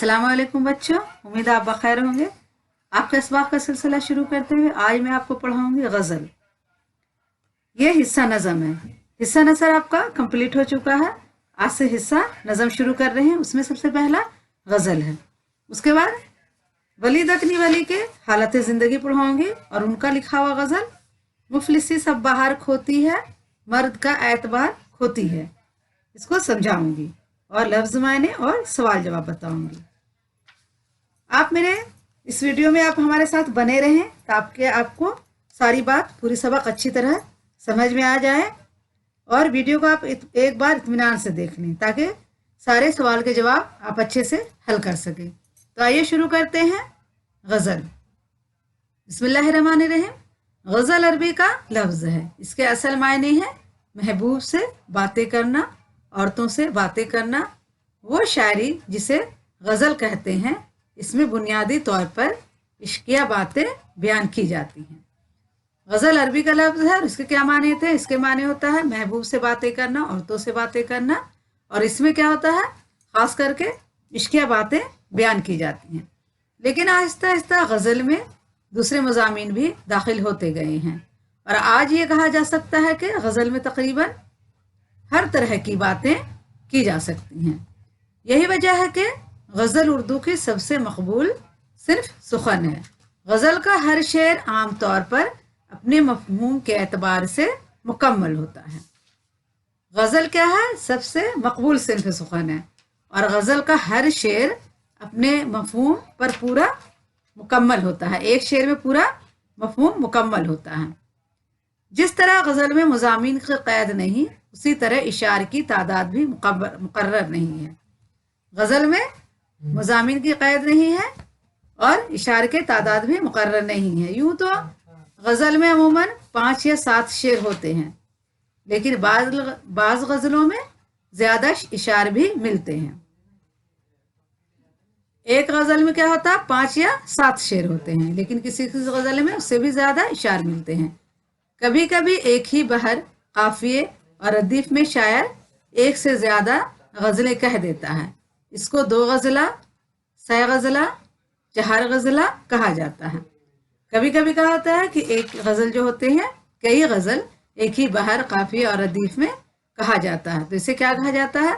अस्सलाम वालेकुम बच्चों, उम्मीद है आप बखैर होंगे। आपका इसबाक का सिलसिला शुरू करते हुए आज मैं आपको पढ़ाऊंगी गज़ल। ये हिस्सा नज़म है। हिस्सा नसर आपका कंप्लीट हो चुका है। आज से हिस्सा नज़म शुरू कर रहे हैं। उसमें सबसे पहला गज़ल है। उसके बाद वली दकनी वली के हालत ज़िंदगी पढ़ाऊंगी और उनका लिखा हुआ गज़ल मुफलिसी सब बाहर खोती है, मर्द का एतबार खोती है, इसको समझाऊंगी और लफ्ज़ मायने और सवाल जवाब बताऊंगी। आप मेरे इस वीडियो में आप हमारे साथ बने रहें ताकि आपको सारी बात पूरी सबक अच्छी तरह समझ में आ जाए और वीडियो को आप एक बार इत्मीनान से देख लें ताकि सारे सवाल के जवाब आप अच्छे से हल कर सकें। तो आइए शुरू करते हैं। गज़ल। बिस्मिल्लाहिर्रहमानिर्रहीम। गज़ल अरबी का लफ्ज़ है। इसके असल मायने हैं महबूब से बातें करना, औरतों से बातें करना। वो शायरी जिसे गज़ल कहते हैं, इसमें बुनियादी तौर पर इश्किया बातें बयान की जाती हैं। गज़ल अरबी का लफ्ज़ है और इसके क्या माने थे? इसके माने होता है महबूब से बातें करना, औरतों से बातें करना, और इसमें क्या होता है ख़ास करके इश्किया बातें बयान की जाती हैं। लेकिन आहिस्ता आहिस्ता गज़ल में दूसरे मज़ामीन भी दाखिल होते गए हैं और आज ये कहा जा सकता है कि गज़ल में तकरीबन हर तरह की बातें की जा सकती हैं। यही वजह है कि गज़ल उर्दू की सबसे मकबूल सिर्फ सुखन है। गज़ल का हर शेर आम तौर पर अपने मफ़हूम के एतबार से मुकम्मल होता है। गज़ल क्या है? सबसे मकबूल सिर्फ सुखन है और गज़ल का हर शेर अपने मफ़हूम पर पूरा मुकम्मल होता है। एक शेर में पूरा मफ़हूम मुकम्मल होता है। जिस तरह गज़ल में मज़ामीन की क़ैद नहीं, उसी तरह इशार की तादाद भी मुकर्रर नहीं है। गज़ल में मज़ामीन की क़ैद नहीं है और इशार के तादाद भी मुकर्रर नहीं है। यूँ तो गज़ल में अमूमन 5 या 7 शेर होते हैं, लेकिन बाज़ गज़लों में ज़्यादा इशार भी मिलते हैं। एक गज़ल में क्या होता है 5 या 7 शेर होते हैं, लेकिन किसी किसी गज़ल में उससे भी ज़्यादा इशार मिलते हैं। कभी कभी एक ही बहर, काफ़िए और रदीफ में शायर एक से ज़्यादा गज़लें कह देता है। इसको 2 गज़ला, 6 गज़ला, 4 गज़ला कहा जाता है। कभी कभी कहा होता है कि एक गज़ल जो होते हैं कई गज़ल एक ही बहर, काफ़िए और रदीफ में कहा जाता है। तो इसे क्या कहा जाता है?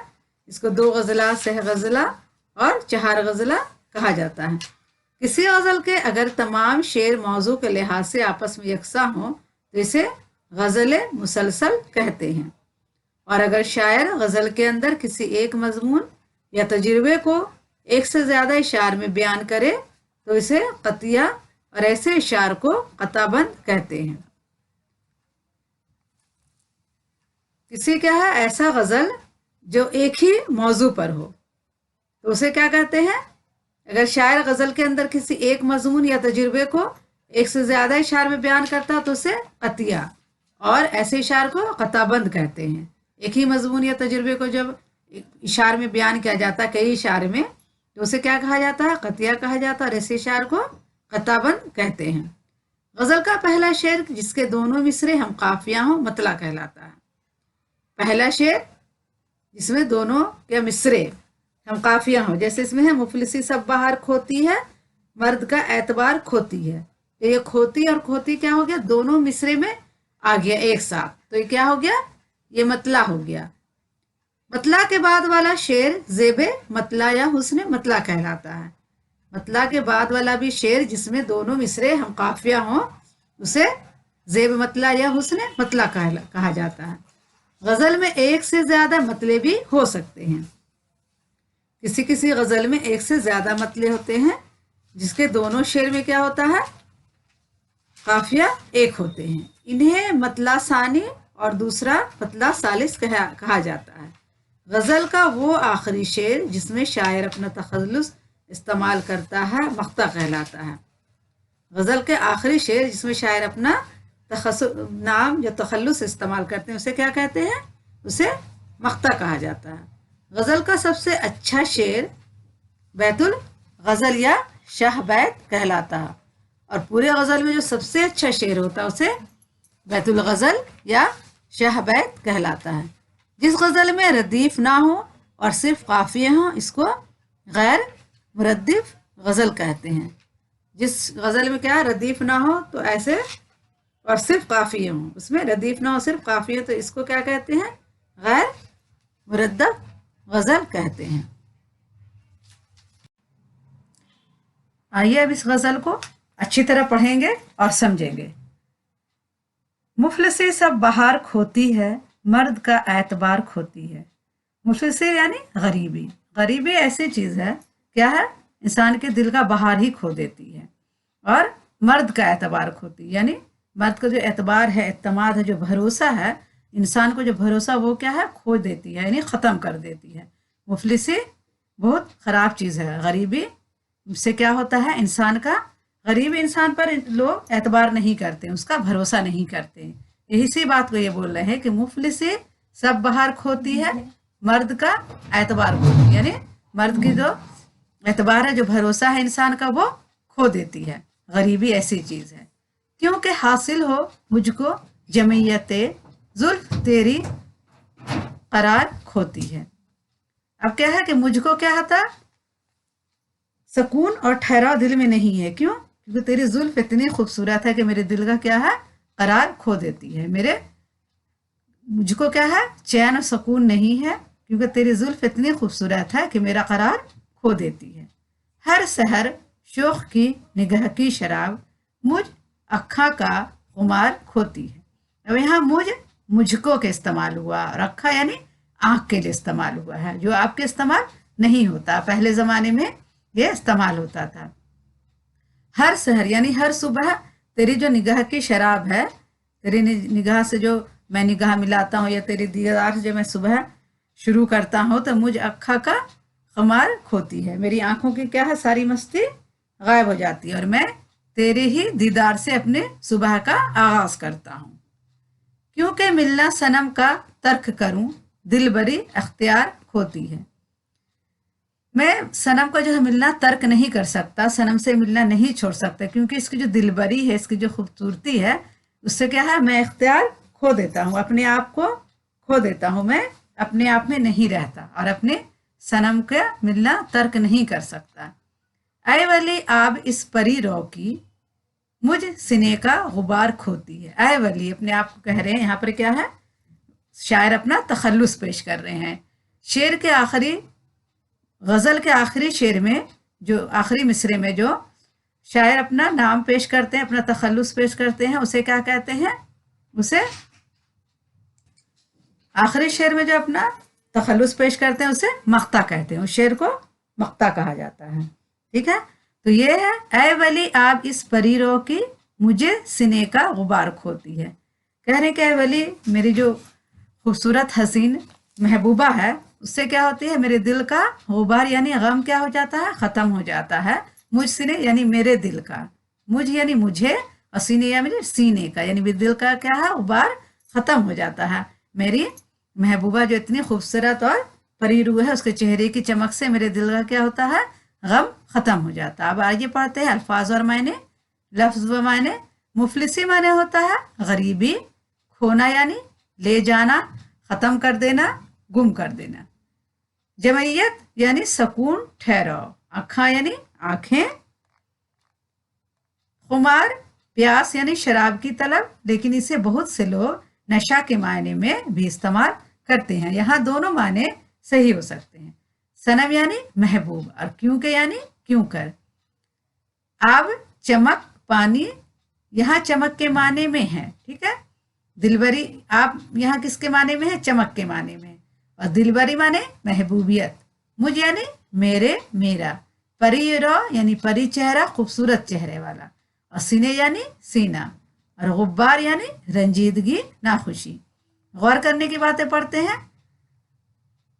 इसको 2 गज़ला, 6 गज़ला और 4 गज़ला कहा जाता है। किसी गज़ल के अगर तमाम शेर मौजू के लिहाज से आपस में यकसा हों तो इसे गज़ल मुसलसल कहते हैं, और अगर शायर गज़ल के अंदर किसी एक मजमून या तजुर्बे को एक से ज़्यादा इशार में बयान करे तो इसे क़तिया और ऐसे इशार को क़ताबंद कहते हैं। किसी क्या है ऐसा गज़ल जो एक ही मौजू पर हो तो उसे क्या कहते हैं? अगर शायर गज़ल के अंदर किसी एक मजमून या तजुर्बे को एक से ज़्यादा इशार में बयान करता तो उसे क़तिया और ऐसे इशार को क़ताबंद कहते हैं। एक ही मजमून या तजुर्बे को जब इशार में बयान किया जाता है कई इशारे में तो उसे क्या कहा जाता है? क़तिया कहा जाता है और ऐसे इशार को क़ताबंद कहते हैं। गज़ल का पहला शेर जिसके दोनों मिसरे हम काफिया हों मतला कहलाता है। पहला शेर जिसमें दोनों के मिसरे हम काफिया हों, जैसे इसमें है मुफलिसी सब बाहर खोती है, मर्द का एतबार खोती है। तो ये खोती और खोती क्या हो गया? दोनों मिसरे में आ गया एक साथ, तो ये क्या हो गया? ये मतला हो गया। मतला के बाद वाला शेर ज़ेबे मतला या हुस्न मतला कहलाता है। मतला के बाद वाला भी शेर जिसमें दोनों मिसरे हम काफिया हों उसे ज़ेब मतला या हुस्न मतला कहा जाता है। गज़ल में एक से ज़्यादा मतले भी हो सकते हैं। किसी किसी गज़ल में एक से ज़्यादा मतले होते हैं जिसके दोनों शेर में क्या होता है? काफिया एक होते हैं। इन्हें मतला सानी और दूसरा मतला सालिस कहा जाता है। गज़ल का वो आखिरी शेर जिसमें शायर अपना तखल्लुस इस्तेमाल करता है मख्ता कहलाता है। गज़ल के आखिरी शेर जिसमें शायर अपना नाम या तखल्लुस इस्तेमाल करते हैं उसे क्या कहते हैं? उसे मख्ता कहा जाता है। गज़ल का सबसे अच्छा शेर बैतुल गज़ल या शाह बैत कहलाता है और पूरे गज़ल में जो सबसे अच्छा शेर होता है उसे बैतुल गज़ल या शाह बैत कहलाता है। जिस गज़ल में रदीफ ना हो और सिर्फ काफिये हों इसको गैर मुरद्दिफ गज़ल कहते हैं। जिस गज़ल में क्या रदीफ ना हो तो ऐसे और सिर्फ काफ़िए हों, उसमें रदीफ ना हो सिर्फ काफ़िए, तो इसको क्या कहते हैं? गैर मुरद्दफ गज़ल कहते हैं। आइए अब इस गज़ल को अच्छी तरह पढ़ेंगे और समझेंगे। मुफलिसी सब बहार खोती है, मर्द का एतबार खोती है। मुफलिसी यानी गरीबी। गरीबी ऐसी चीज़ है, क्या है? इंसान के दिल का बहार ही खो देती है। और मर्द का एतबार खोती है, यानी मर्द का जो एतबार है, एतमाद है, जो भरोसा है, इंसान को जो भरोसा वो क्या है? खो देती है, यानी ख़त्म कर देती है। मुफलिसी बहुत ख़राब चीज़ है। गरीबी से क्या होता है? इंसान का, गरीब इंसान पर लोग एतबार नहीं करते, उसका भरोसा नहीं करते। यही सी बात को ये बोल रहे हैं कि मुफलिसी सब बहार खोती है, मर्द का एतबार खोती है, यानी मर्द की जो एतबार है, जो भरोसा है इंसान का, वो खो देती है। गरीबी ऐसी चीज़ है। क्योंकि हासिल हो मुझको जमीयत जुल्फ तेरी करार खोती है। अब क्या है कि मुझको क्या होता? सुकून और ठहराव दिल में नहीं है। क्यों? क्योंकि तेरी जुल्फ इतनी खूबसूरत है कि मेरे दिल का क्या है? करार खो देती है। मुझको क्या है? चैन और सुकून नहीं है, क्योंकि तेरी जुल्फ इतनी खूबसूरत है कि मेरा करार खो देती है। हर सहर शोख की निगाह की शराब मुझ अखा का खुमार खोती है। अब यहाँ मुझको के इस्तेमाल हुआ, और अखा यानी आँख के लिए इस्तेमाल हुआ है, जो आपके इस्तेमाल नहीं होता। पहले ज़माने में ये इस्तेमाल होता था। हर सहर यानी हर सुबह तेरी जो निगाह की शराब है, तेरी निगाह से जो मैं निगाह मिलाता हूँ, या तेरी दीदार से जो मैं सुबह शुरू करता हूँ, तो मुझ अखा का खुमार खोती है। मेरी आंखों की क्या है? सारी मस्ती गायब हो जाती है, और मैं तेरे ही दीदार से अपने सुबह का आगाज करता हूँ। क्योंकि मिलना सनम का तर्क करूं, दिल बरी अख्तियार खोती है। मैं सनम का जो है मिलना तर्क नहीं कर सकता, सनम से मिलना नहीं छोड़ सकता, क्योंकि इसकी जो दिलबरी है, इसकी जो खूबसूरती है, उससे क्या है? मैं इख्तियार खो देता हूँ, अपने आप को खो देता हूँ। मैं अपने आप में नहीं रहता, और अपने सनम का मिलना तर्क नहीं कर सकता। ऐ वली आब इस परी रो की मुझ सिने का गुबार खोती है। ऐ वली, अपने आप को कह रहे हैं। यहाँ पर क्या है? शायर अपना तखल्लुस पेश कर रहे हैं। शेर के आखिरी, गज़ल के आखिरी शेर में, जो आखिरी मिसरे में जो शायर अपना नाम पेश करते हैं, अपना तखल्लुस पेश करते हैं, उसे क्या कहते हैं? उसे आखिरी शेर में जो अपना तखल्लुस पेश करते हैं, उसे मख्ता कहते हैं। उस शेर को मख्ता कहा जाता है। ठीक है, तो ये है, ऐ वली आप इस परी रो की मुझे सिने का गुबार खोती है। कह रहे कि ऐ वली, मेरी जो खूबसूरत हसीन महबूबा है, उससे क्या होती है? मेरे दिल का गुबार यानी गम क्या हो जाता है? ख़त्म हो जाता है। मुझ सिने यानी मेरे दिल का, मुझ यानी मुझे, और सीने या मेरे सीने का, यानी मेरे दिल का क्या है? गुबार ख़त्म हो जाता है। मेरी महबूबा जो इतनी खूबसूरत और परी रूह है, उसके चेहरे की चमक से मेरे दिल का क्या होता है? गम ख़त्म हो जाता है। अब आगे पढ़ते हैं अल्फाज और मायने। लफ्ज़ व मायने। मुफलिसी माने होता है गरीबी, खोना यानी ले जाना, ख़त्म कर देना, गुम कर देना। जमैयत यानी सुकून, ठहराव। अखा यानी आँखें। खुमार प्यास यानी शराब की तलब, लेकिन इसे बहुत से लोग नशा के मायने में भी इस्तेमाल करते हैं। यहाँ दोनों माने सही हो सकते हैं। सनम यानी महबूब, और क्योंकि यानी क्यों कर। आब चमक, पानी, यहाँ चमक के माने में है। ठीक है, दिलबरी आप यहाँ किसके माने में है? चमक के माने में। और दिलबरी माने महबूबियत। मुझ यानी मेरे, मेरा। परी रो यानी परी चेहरा, खूबसूरत चेहरे वाला। और सीने यानी सीना। और गुब्बार यानी रंजीदगी, नाखुशी। गौर करने की बातें पढ़ते हैं।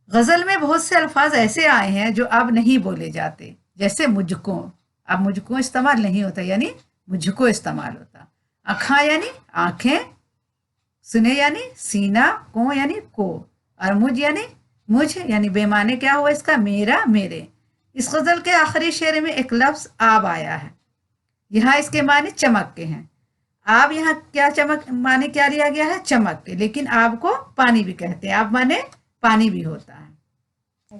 गज़ल में बहुत से अल्फाज ऐसे आए हैं जो अब नहीं बोले जाते, जैसे मुझको। अब मुझको इस्तेमाल नहीं होता, यानी मुझको इस्तेमाल होता। अखा यानी आंखें, सुने यानी सीना, को यानी को, और मुझ यानी मुझ, यानी बेमाने क्या हुआ इसका? मेरा, मेरे। इस गज़ल के आखिरी शेर में एक लफ्ज़ आब आया है। यहाँ इसके माने चमक के हैं। आब यहाँ क्या चमक माने क्या लिया गया है? चमक के, लेकिन आब को पानी भी कहते हैं। आब माने पानी भी होता है।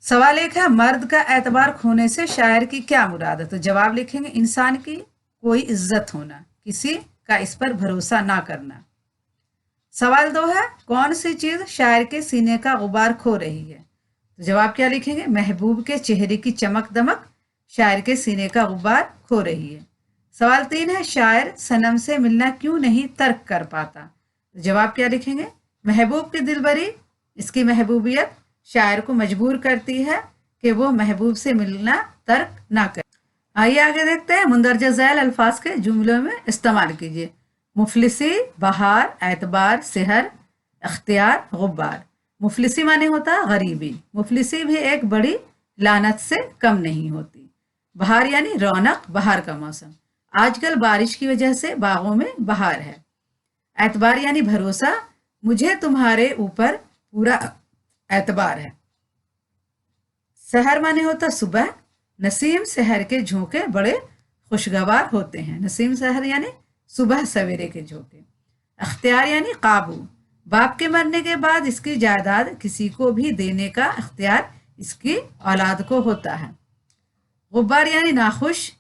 सवाल एक है, मर्द का एतबार खोने से शायर की क्या मुराद है? तो जवाब लिखेंगे, इंसान की कोई इज्जत होना, किसी का इस पर भरोसा ना करना। सवाल 2 है, कौन सी चीज शायर के सीने का गुबार खो रही है? तो जवाब क्या लिखेंगे, महबूब के चेहरे की चमक दमक शायर के सीने का गुबार खो रही है। सवाल 3 है, शायर सनम से मिलना क्यों नहीं तर्क कर पाता? तो जवाब क्या लिखेंगे, महबूब की दिलबरी, इसकी महबूबियत शायर को मजबूर करती है कि वो महबूब से मिलना तर्क ना करे। आइए आगे देखते हैं, मुंदरजा झैल अल्फाज के जुमलों में इस्तेमाल कीजिए। मुफलिसी, बहार, एतबार, सेहर, अख्तियार, गुब्बार। मुफलिसी माने होता गरीबी, मुफलिसी भी एक बड़ी लानत से कम नहीं होती। बहार यानी रौनक, बहार का मौसम, आजकल बारिश की वजह से बागों में बहार है। एतबार यानी भरोसा, मुझे तुम्हारे ऊपर पूरा एतबार है। सहर माने होता सुबह, नसीम सहर के झोंके बड़े खुशगवार होते हैं। नसीम सहर यानी सुबह सवेरे के झोंके। अख्तियार यानी काबू, बाप के मरने के बाद इसकी जायदाद किसी को भी देने का अख्तियार इसकी औलाद को होता है। गुब्बार यानी नाखुश,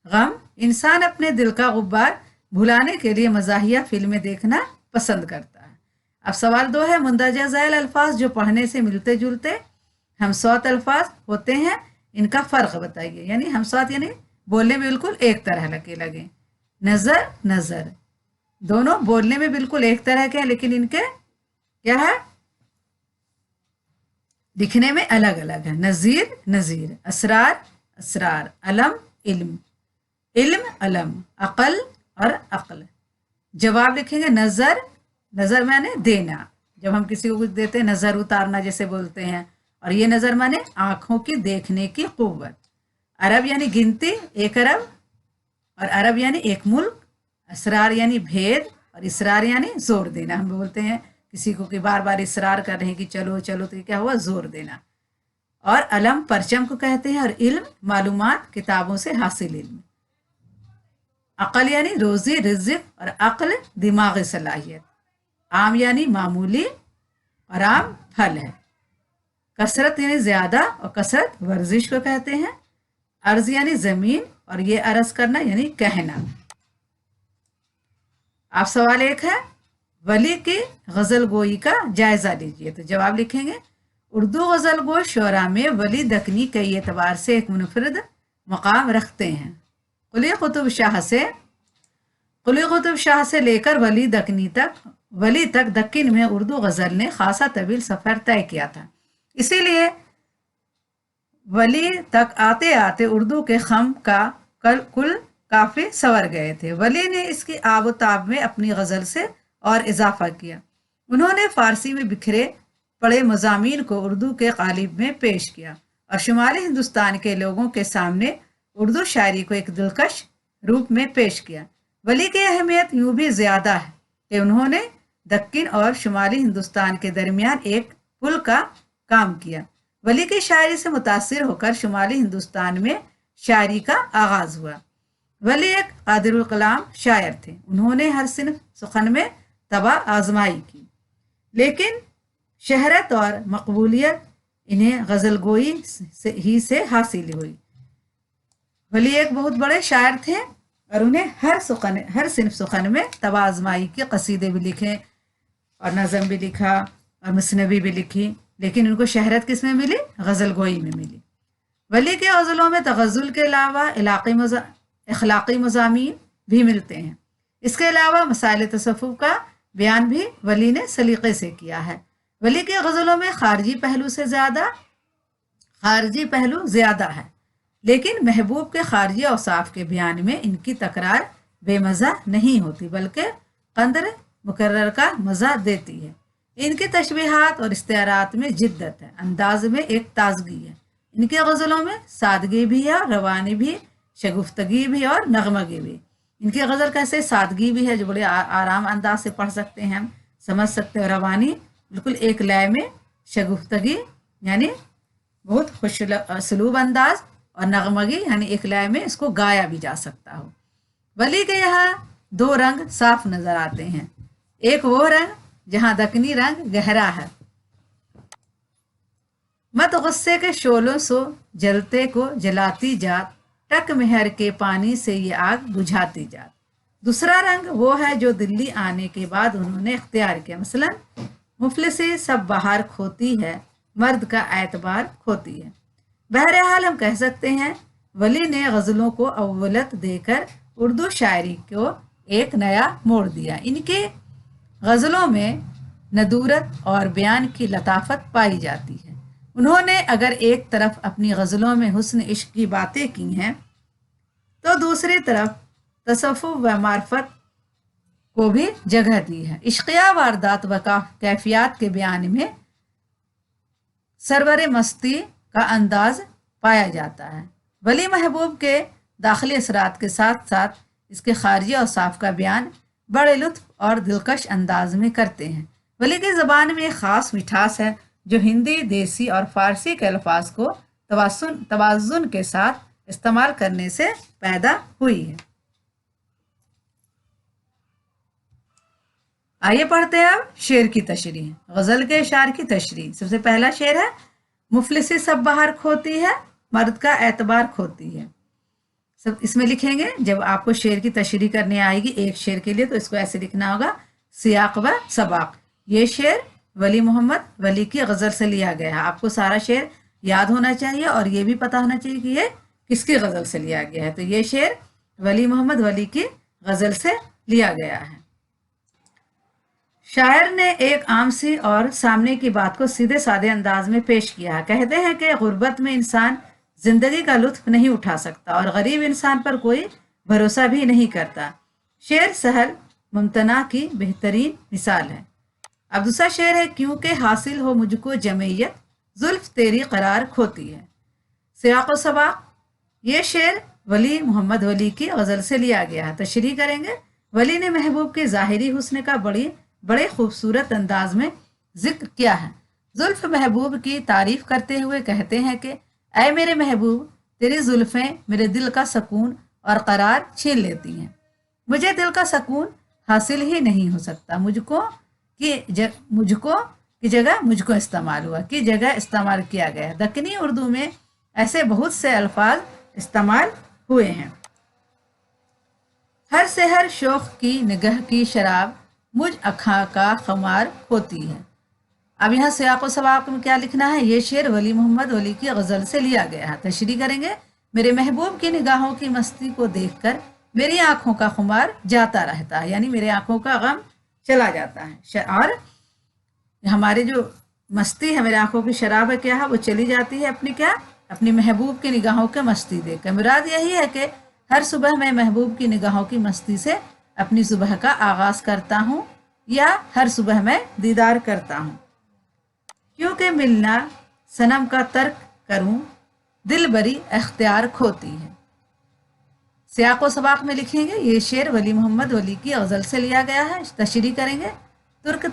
गम, इंसान अपने दिल का गुब्बार भुलाने के लिए मज़ाहिया फिल्में देखना पसंद करता है। अब सवाल 2 है, मुंदरजा झैल अल्फाज जो पढ़ने से मिलते जुलते हमसौत अल्फाज होते हैं, इनका फ़र्क बताइए। यानी हमसौत यानी बोलने में बिल्कुल एक तरह के लगे। नज़र, नज़र, दोनों बोलने में बिल्कुल एक तरह के हैं, लेकिन इनके क्या है, दिखने में अलग अलग है। नज़ीर, नज़ीर, असरार, असरार, अलम, इल्म, इल्म, अलम, अकल और अक्ल। जवाब लिखेंगे, नज़र, नज़र माने देना, जब हम किसी को कुछ देते हैं, नज़र उतारना जैसे बोलते हैं, और ये नज़र माने आंखों की देखने की कुव्वत। अरब यानी गिनती, एक अरब, और अरब यानी एक मुल्क। असरार यानी भेद, और इसरार यानी जोर देना। हम बोलते हैं किसी को कि बार बार इसरार कर रहे हैं कि चलो चलो, तो ये क्या हुआ, जोर देना। और अलम परचम को कहते हैं, और इल्म मालूमात, किताबों से हासिल इल्म। अकल यानी रोजी रिज़्क़, और अक्ल दिमागी सलाहियत। आम यानी मामूली, और आम फल है। कसरत यानी ज्यादा, और कसरत वर्जिश को कहते हैं। अर्ज यानी जमीन, और ये अर्ज करना यानी कहना। आप सवाल 1 है, वली की गजल गोई का जायजा लीजिए। तो जवाब लिखेंगे, उर्दू गजल गो शोरा में वली दकनी कई एतबार से एक मुनफरद मकाम रखते हैं। कुली कुतुब शाह से लेकर वली तक दक्किन में उर्दू गजल ने खासा तवील सफर तय किया था। इसीलिए वली तक आते आते उर्दू के खम का कुल काफी सवर गए थे। वली ने इसकी आबोताब में अपनी गजल से और इजाफा किया। उन्होंने फारसी में बिखरे पड़े मज़ामीन को उर्दू के कालिब में पेश किया, और शुमाली हिंदुस्तान के लोगों के सामने उर्दू शायरी को एक दिलकश रूप में पेश किया। वली की अहमियत यूं भी ज़्यादा है कि उन्होंने दक्किन और शुमाली हिंदुस्तान के दरमियान एक पुल का काम किया। वली की शायरी से मुतासिर होकर शुमाली हिंदुस्तान में शायरी का आगाज हुआ। वली एक कादिरुल कलाम शायर थे। उन्होंने हर सिन्फ सुखन में तबा आजमाई की, लेकिन शहरत और मकबूलियत इन्हें गजल गोई से हासिल हुई। वली एक बहुत बड़े शायर थे, और उन्हें हर सिन्फ सुखन में तबा आजमाई के कसीदे भी लिखे, और नज़म भी लिखा, और मसनवी भी लिखी, लेकिन उनको शहरत किस में मिली, गजल गोई में मिली। वली के गजलों में तगज़ुल के अलावा इखलाक़ी मज़ामीन भी मिलते हैं। इसके अलावा मसाइल तसव्वुफ़ का बयान भी वली ने सलीक़े से किया है। वली के गज़लों में खारजी पहलू ज़्यादा है, लेकिन महबूब के खारजी औसाफ के बयान में इनकी तकरार बेमज़ा नहीं होती, बल्कि क़द्र मुकर्रर का मज़ा देती है। इनके तशबीहात और इस्तिआरात में जिद्दत है, अंदाज में एक ताजगी है। इनके गज़लों में सादगी भी है, और रवानी भी, शगुफ्तगी भी, और नगमगी भी। इनकी गज़ल कैसे सादगी भी है, जो बड़े आराम अंदाज से पढ़ सकते हैं, हम समझ सकते हैं। रवानी बिल्कुल एक लय में, शगुफ्तगी यानी बहुत खुशसलूब अंदाज, और नगमगी यानी एक लय में इसको गाया भी जा सकता हो। वली के यहाँ 2 रंग साफ नजर आते हैं। एक वो रंग जहाँ दक्कनी रंग गहरा है। मत गुस्से के शोलों सो जलते को जलाती जात, टक मेहर के पानी से ये आग बुझाती जात। दूसरा रंग वो है जो दिल्ली आने के बाद उन्होंने इख्तियार किया। मसलन मुफलिसी सब बाहर खोती है, मर्द का एतबार खोती है। बहरहाल हम कह सकते हैं वली ने गज़लों को अव्वलत देकर उर्दू शायरी को एक नया मोड़ दिया। इनके गज़लों में नदूरत और बयान की लताफत पाई जाती है। उन्होंने अगर एक तरफ अपनी गज़लों में हुस्न इश्क की बातें की हैं तो दूसरी तरफ तसव्वुफ़ व मार्फत को भी जगह दी है। इश्किया वारदात व कैफियत के बयान में सरवर मस्ती का अंदाज पाया जाता है। वली महबूब के दाखिली असरात के साथ साथ इसके खारजी और साफ का बयान बड़े लुत्फ और दिलकश अंदाज में करते हैं। वली की ज़बान में ख़ास मिठास है जो हिंदी, देसी और फ़ारसी के अल्फाज को तवाज़ुन के साथ इस्तेमाल करने से पैदा हुई है। आइए पढ़ते हैं अब शेर की तशरीह, गज़ल के इशार की तशरीह। सबसे पहला शेर है मुफलिसी सब बाहर खोती है, मर्द का एतबार खोती है। सब इसमें लिखेंगे, जब आपको शेर की तशरीह करने आएगी एक शेर के लिए तो इसको ऐसे लिखना होगा, सियाक व सबाक। ये शेर वली मोहम्मद वली की गज़ल से लिया गया है। आपको सारा शेर याद होना चाहिए और ये भी पता होना चाहिए कि ये किसकी गज़ल से लिया गया है। तो ये शेर वली मोहम्मद वली की गज़ल से लिया गया है। शायर ने एक आम सी और सामने की बात को सीधे साधे अंदाज में पेश किया है। कहते हैं कि गुर्बत में इंसान जिंदगी का लुत्फ नहीं उठा सकता और गरीब इंसान पर कोई भरोसा भी नहीं करता। शेर सहल मुमतना की बेहतरीन मिसाल है। अब दूसरा शेर है क्योंकि हासिल हो मुझको जमैयत, जुल्फ तेरी करार खोती है। सियाक़ व सबाक़, ये शेर वली मोहम्मद वली की गज़ल से लिया गया है। तशरीह करेंगे, वली ने महबूब के ज़ाहिरी हुस्न का बड़े खूबसूरत अंदाज में जिक्र किया है। जुल्फ महबूब की तारीफ करते हुए कहते हैं कि ऐ मेरे महबूब, तेरी जुल्फ़ें मेरे दिल का सुकून और करार छीन लेती हैं। मुझे दिल का सुकून हासिल ही नहीं हो सकता। मुझको की जगह मुझको इस्तेमाल हुआ, की जगह इस्तेमाल किया गया। दक्कनी उर्दू में ऐसे बहुत से अल्फाज इस्तेमाल हुए हैं। हर सहर शौक की निगाह की शराब, मुझ अखा का खुमार होती है। अब यहाँ सियाक़ व सबाक़ में क्या लिखना है, ये शेर वली मोहम्मद वली की गज़ल से लिया गया है। तशरीह करेंगे, मेरे महबूब की निगाहों की मस्ती को देखकर मेरी आंखों का खुमार जाता रहता है, यानी मेरे आंखों का गम चला जाता है। और हमारे जो मस्ती है, मेरे आंखों की शराब है क्या है, वो चली जाती है अपनी महबूब की निगाहों की मस्ती देखकर। मुराद यही है कि हर सुबह मैं महबूब की निगाहों की मस्ती से अपनी सुबह का आगाज़ करता हूँ या हर सुबह मैं दीदार करता हूँ। क्योंकि मिलना सनम का तर्क करूँ, दिल बरी अख्तियार खोती है। सियाक़ व सबाक़ में लिखेंगे, ये शेर वली मोहम्मद वली की गज़ल से लिया गया है। तशरीह करेंगे, तर्क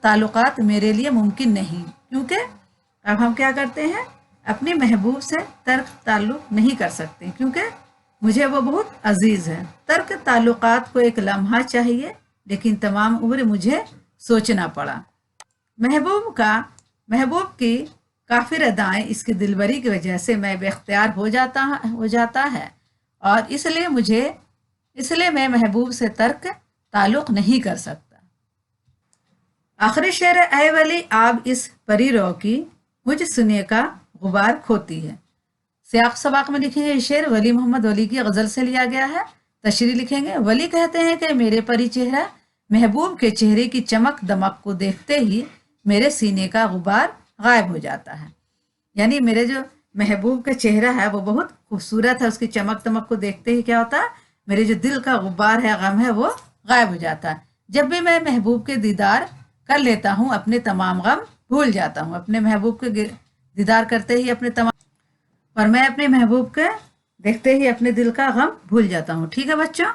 ताल्लुकात मेरे लिए मुमकिन नहीं, क्योंकि अब हम क्या करते हैं, अपने महबूब से तर्क ताल्लुक नहीं कर सकते क्योंकि मुझे वो बहुत अजीज़ है। तर्क ताल्लुकात को एक लम्हा चाहिए, लेकिन तमाम उम्र मुझे सोचना पड़ा। महबूब की काफिर अदाएं इसकी दिलबरी की वजह से मैं बेख्तियार हो जाता है और इसलिए मैं महबूब से तर्क ताल्लुक नहीं कर सकता। आखिरी शेर, ऐ वली आप इस परी रो की, मुझ सुने का गुबार खोती है। सियाक़ सबाक़ में लिखेंगे, ये शेर वली मोहम्मद वली की गज़ल से लिया गया है। तशरीह लिखेंगे, वली कहते हैं कि मेरे परी चेहरा महबूब के चेहरे की चमक दमक को देखते ही मेरे सीने का गुबार गायब हो जाता है। यानी मेरे जो महबूब का चेहरा है वो बहुत खूबसूरत है, उसकी चमक दमक को देखते ही क्या होता है, मेरे जो दिल का गुबार है, गम है, वो गायब हो जाता है। जब भी मैं महबूब के दीदार कर लेता हूँ अपने तमाम गम भूल जाता हूँ। अपने महबूब के दीदार करते ही मैं अपने महबूब के देखते ही अपने दिल का गम भूल जाता हूँ। ठीक है बच्चों,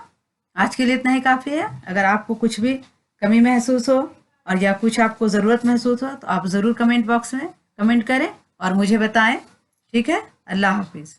आज के लिए इतना ही काफ़ी है। अगर आपको कुछ भी कमी महसूस हो और या कुछ आपको ज़रूरत महसूस हो तो आप ज़रूर कमेंट बॉक्स में कमेंट करें और मुझे बताएं। ठीक है, अल्लाह हाफिज़।